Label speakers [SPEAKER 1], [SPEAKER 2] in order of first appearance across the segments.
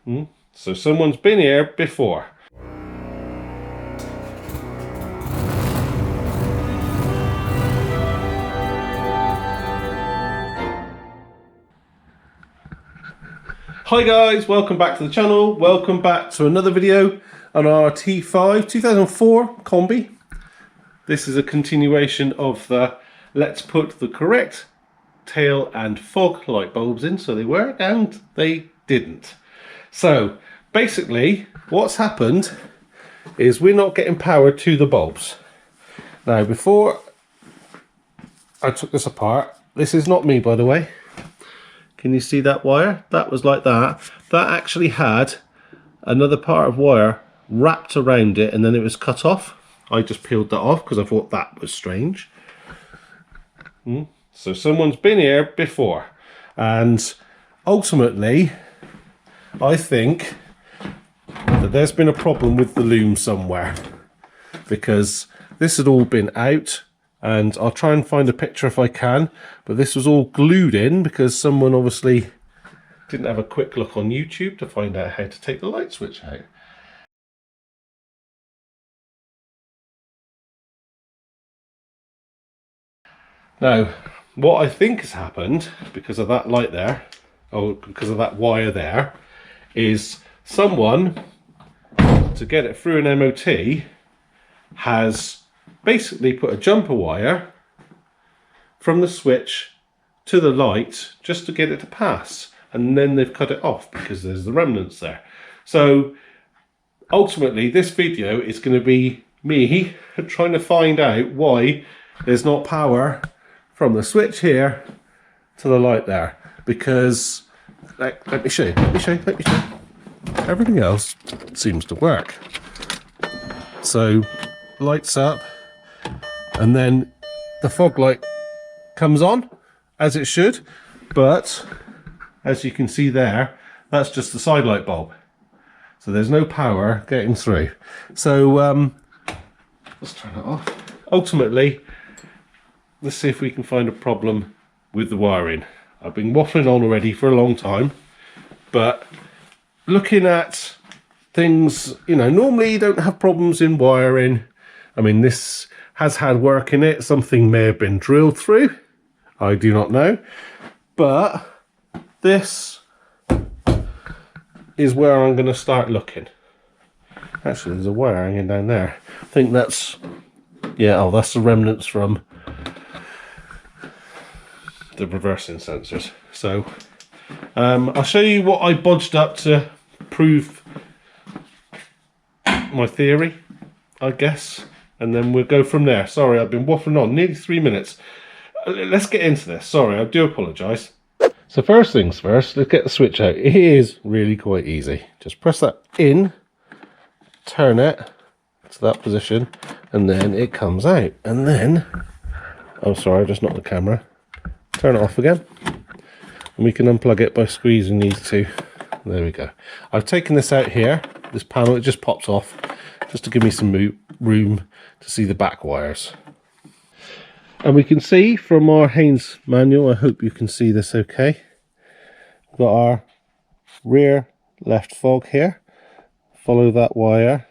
[SPEAKER 1] So someone's been here before. Hi guys, welcome back to the channel. Welcome back to another video on our T5 2004 Combi. This is a continuation of the let's put the correct tail and fog light bulbs in so they work, and they didn't. So basically what's happened is we're not getting power to the bulbs. Now before I took this apart, this is not me by the way. Can you see that wire? That was like that. That actually had another part of wire wrapped around it and then it was cut off. I just peeled that off because I thought that was strange. So someone's been here before, and ultimately I think that there's been a problem with the loom somewhere, because this had all been out, and I'll try and find a picture if I can, but this was all glued in because someone obviously didn't have a quick look on YouTube to find out how to take the light switch out. Now, what I think has happened because of that light there, or because of that wire there, is someone, to get it through an MOT, has basically put a jumper wire from the switch to the light just to get it to pass, and then they've cut it off because there's the remnants there. So ultimately this video is going to be me trying to find out why there's not power from the switch here to the light there, because let me show you. Everything else seems to work. So lights up, and then the fog light comes on as it should, but as you can see there, that's just the side light bulb, so there's no power getting through. So let's turn it off. Ultimately, let's see if we can find a problem with the wiring. I've been waffling on already for a long time, but looking at things, you know, normally you don't have problems in wiring. I mean, this has had work in it. Something may have been drilled through. I do not know. But this is where I'm going to start looking. Actually, there's a wire hanging down there. I think that's, yeah, oh, that's the remnants from the reversing sensors. So I'll show you what I bodged up to prove my theory, I guess, and then we'll go from there. Sorry, I've been waffling on nearly 3 minutes. Let's get into this. Sorry, I do apologise. So first things first, let's get the switch out. It is really quite easy. Just press that in, turn it to that position, and then it comes out. And then, oh sorry, I just knocked the camera. Turn it off again, and we can unplug it by squeezing these two. There we go. I've taken this out here, this panel, it just pops off just to give me some room to see the back wires. And we can see from our Haynes manual, I hope you can see this okay, we've got our rear left fog here. Follow that wire,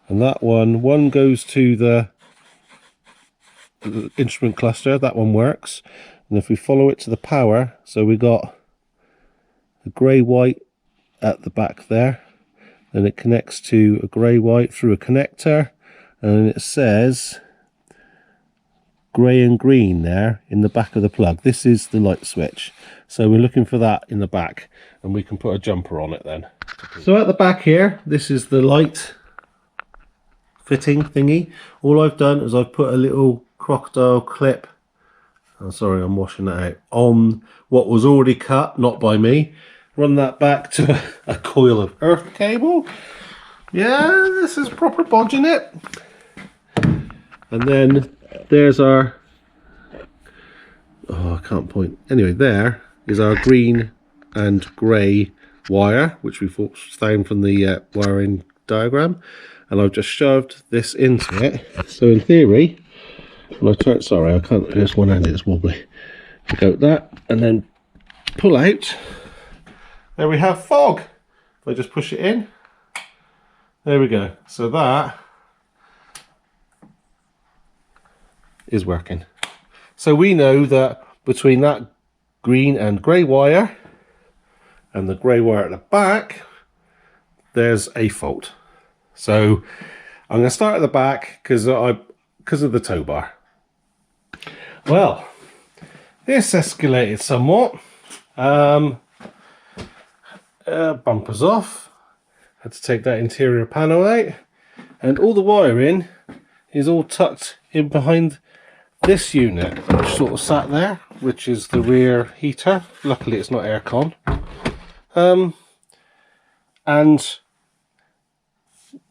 [SPEAKER 1] and that one goes to the instrument cluster. That one works, and if we follow it to the power, so we got a grey white at the back there, then it connects to a grey white through a connector, and it says grey and green there in the back of the plug. This is the light switch, so we're looking for that in the back, and we can put a jumper on it then. So at the back here, this is the light fitting thingy. All I've done is I've put a little crocodile clip, oh sorry, I'm washing that out, on what was already cut, not by me. Run that back to a coil of earth cable. Yeah, this is proper bodging it. And then there's our, oh I can't point, anyway, there is our green and grey wire, which we found from the wiring diagram, and I've just shoved this into it. So in theory, when I turn, sorry, I can't, there's one end, it's wobbly. You go that, and then pull out, there we have fog. If I just push it in, there we go. So that is working. So we know that between that green and grey wire and the grey wire at the back, there's a fault. So I'm going to start at the back because of the tow bar. Well, this escalated somewhat. Bumpers off. Had to take that interior panel out, and all the wiring is all tucked in behind this unit, which sort of sat there, which is the rear heater. Luckily it's not aircon. And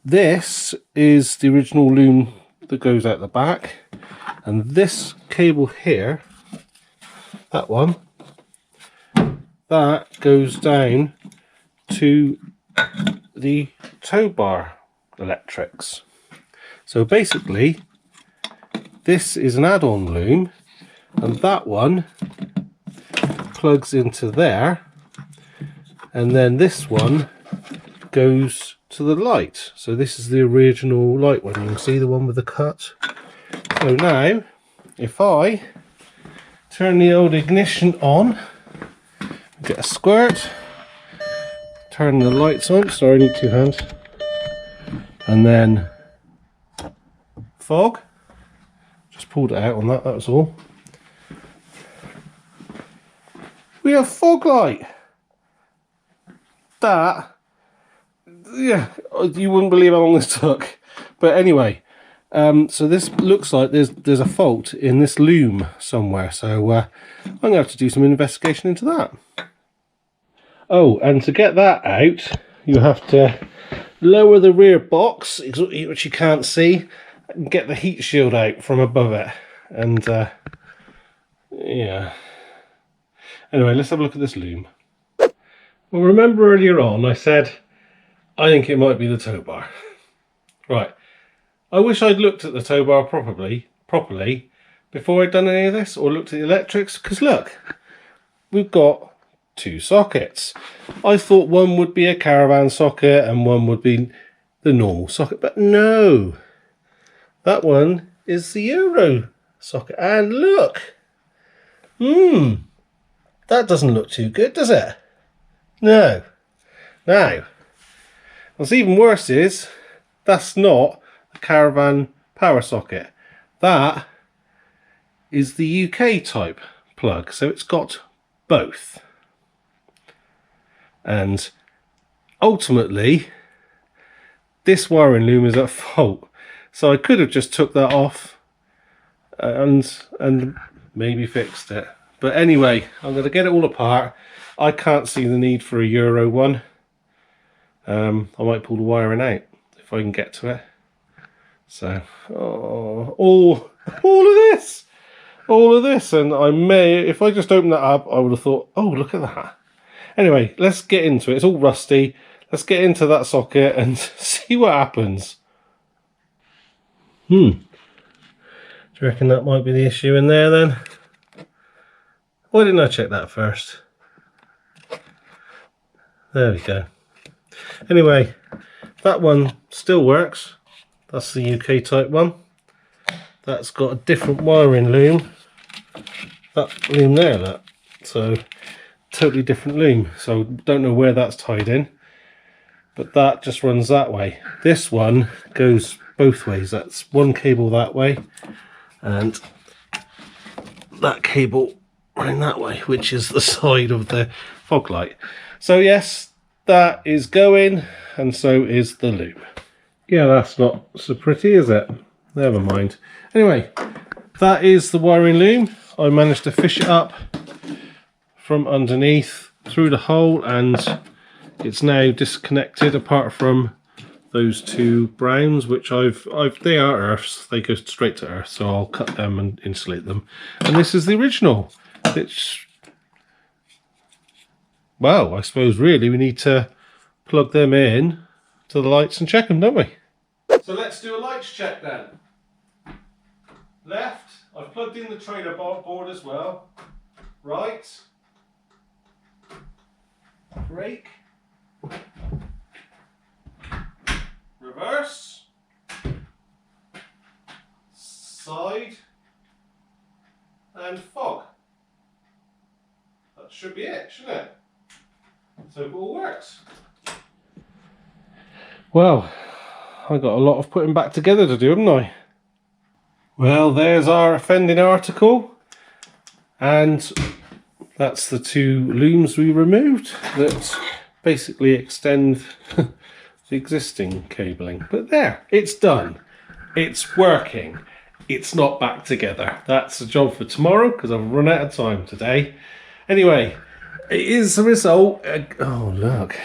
[SPEAKER 1] this is the original loom that goes out the back, and this cable here, that one, that goes down to the tow bar electrics. So basically this is an add-on loom, and that one plugs into there, and then this one goes to the light. So this is the original light one. You can see the one with the cut. So now if I turn the old ignition on, get a squirt, turn the lights on, sorry I need two hands, and then fog, just pulled it out on that, that was all. We have fog light. That, yeah, you wouldn't believe how long this took. But anyway, so this looks like there's a fault in this loom somewhere, so I'm going to have to do some investigation into that. Oh, and to get that out, you have to lower the rear box, which you can't see, and get the heat shield out from above it. And yeah. Anyway, let's have a look at this loom. Well, remember earlier on I said I think it might be the tow bar. Right. I wish I'd looked at the tow bar properly before I'd done any of this, or looked at the electrics, because look, we've got two sockets. I thought one would be a caravan socket and one would be the normal socket, but no, that one is the Euro socket. And look, that doesn't look too good, does it? No. Now, what's even worse is that's not a caravan power socket. That is the UK type plug, so it's got both. And ultimately this wiring loom is at fault, so I could have just took that off and maybe fixed it. But anyway, I'm going to get it all apart. I can't see the need for a Euro one. I might pull the wiring out if I can get to it. So all of this, and I may, if I just open that up, I would have thought, oh, look at that. Anyway, let's get into it. It's all rusty. Let's get into that socket and see what happens. Do you reckon that might be the issue in there then? Why didn't I check that first? There we go. Anyway, that one still works. That's the UK type one. That's got a different wiring loom. That loom there, that. So, totally different loom. So, don't know where that's tied in. But that just runs that way. This one goes both ways. That's one cable that way, and that cable running that way, which is the side of the fog light. So yes, that is going, and so is the loom. Yeah, that's not so pretty, is it? Never mind. Anyway, that is the wiring loom. I managed to fish it up from underneath through the hole, and it's now disconnected apart from those two browns, which they are earths. They go straight to earth, so I'll cut them and insulate them. And this is the original. Which, well, I suppose really we need to plug them in to the lights and check them, don't we? So let's do a lights check then. Left, I've plugged in the trailer board as well. Right. brake, reverse, side, and fog. That should be it, shouldn't it? So it all works. Well, I got a lot of putting back together to do, haven't I? Well, there's our offending article, and that's the two looms we removed that basically extend the existing cabling. But there, it's done. It's working. It's not back together. That's a job for tomorrow because I've run out of time today. Anyway, it is the result. Oh, look.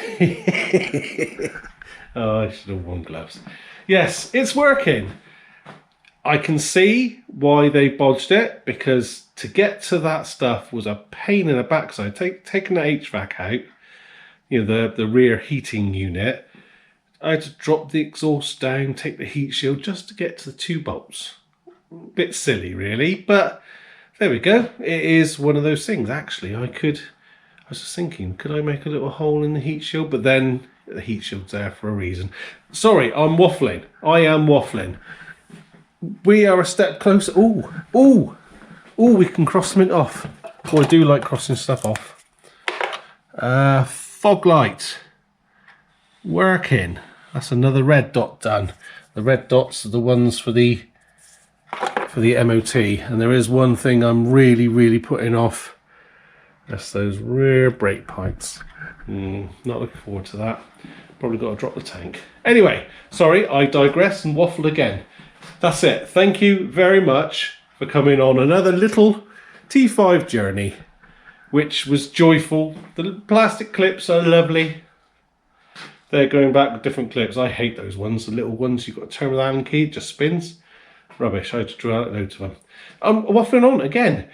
[SPEAKER 1] Oh, I should have worn gloves. Yes, it's working. I can see why they bodged it, because to get to that stuff was a pain in the backside. Taking the HVAC out, you know, the rear heating unit, I had to drop the exhaust down, take the heat shield just to get to the 2 bolts. Bit silly really, but there we go. It is one of those things. Actually, I was just thinking, could I make a little hole in the heat shield? But then the heat shield's there for a reason. Sorry, I'm waffling. I am waffling. We are a step closer. Oh, we can cross something off. Oh, I do like crossing stuff off. Fog light. Working. That's another red dot done. The red dots are the ones for the MOT. And there is one thing I'm really putting off. That's those rear brake pipes. Not looking forward to that. Probably got to drop the tank. Anyway, sorry, I digress and waffled again. That's it. Thank you very much for coming on another little T5 journey, which was joyful. The plastic clips are lovely. They're going back with different clips. I hate those ones, the little ones you've got to turn with the Allen key, it just spins. Rubbish, I had to draw out loads of them. I'm waffling on again.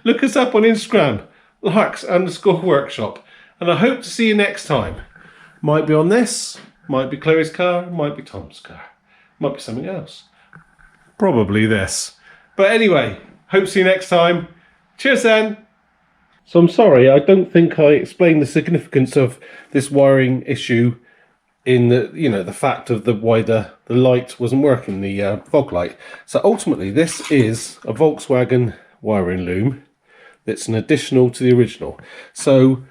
[SPEAKER 1] Look us up on Instagram, Larcs_workshop. And I hope to see you next time. Might be on this, might be Chloe's car, might be Tom's car. Might be something else. Probably this. But anyway, hope to see you next time. Cheers then. So I'm sorry, I don't think I explained the significance of this wiring issue in the, you know, the fact of why the light wasn't working, the fog light. So ultimately this is a Volkswagen wiring loom that's an additional to the original. So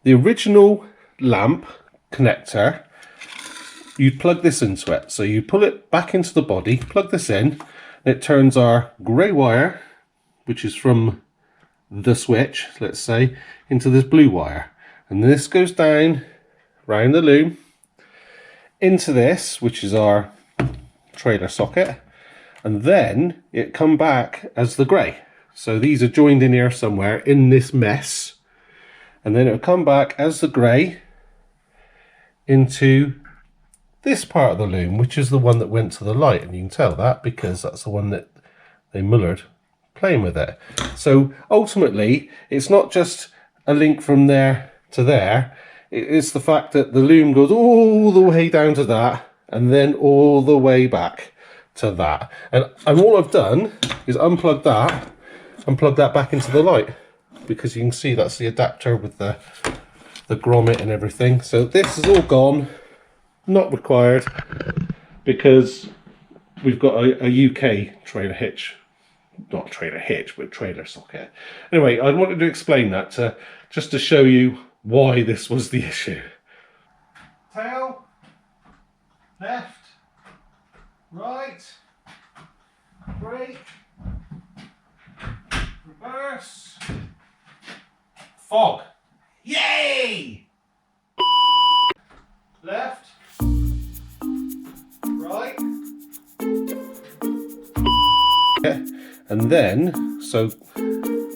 [SPEAKER 1] the original lamp connector, you'd plug this into it. So you pull it back into the body, plug this in, and it turns our grey wire, which is from the switch, let's say, into this blue wire. And this goes down round the loom into this, which is our trailer socket, and then it come back as the grey. So these are joined in here somewhere in this mess, and then it'll come back as the grey into this part of the loom, which is the one that went to the light, and you can tell that because that's the one that they mullered playing with it. So ultimately it's not just a link from there to there, it's the fact that the loom goes all the way down to that and then all the way back to that, and all I've done is unplug that and plug that back into the light, because you can see that's the adapter with the grommet and everything. So this is all gone, not required, because we've got a UK trailer hitch, not trailer hitch, but trailer socket. Anyway, I wanted to explain that just to show you why this was the issue. Tail, left, right, brake, reverse, fog. Yay! Left, right, yeah. And then, so,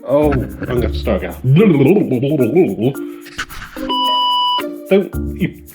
[SPEAKER 1] oh, I'm going to have to start again. Don't you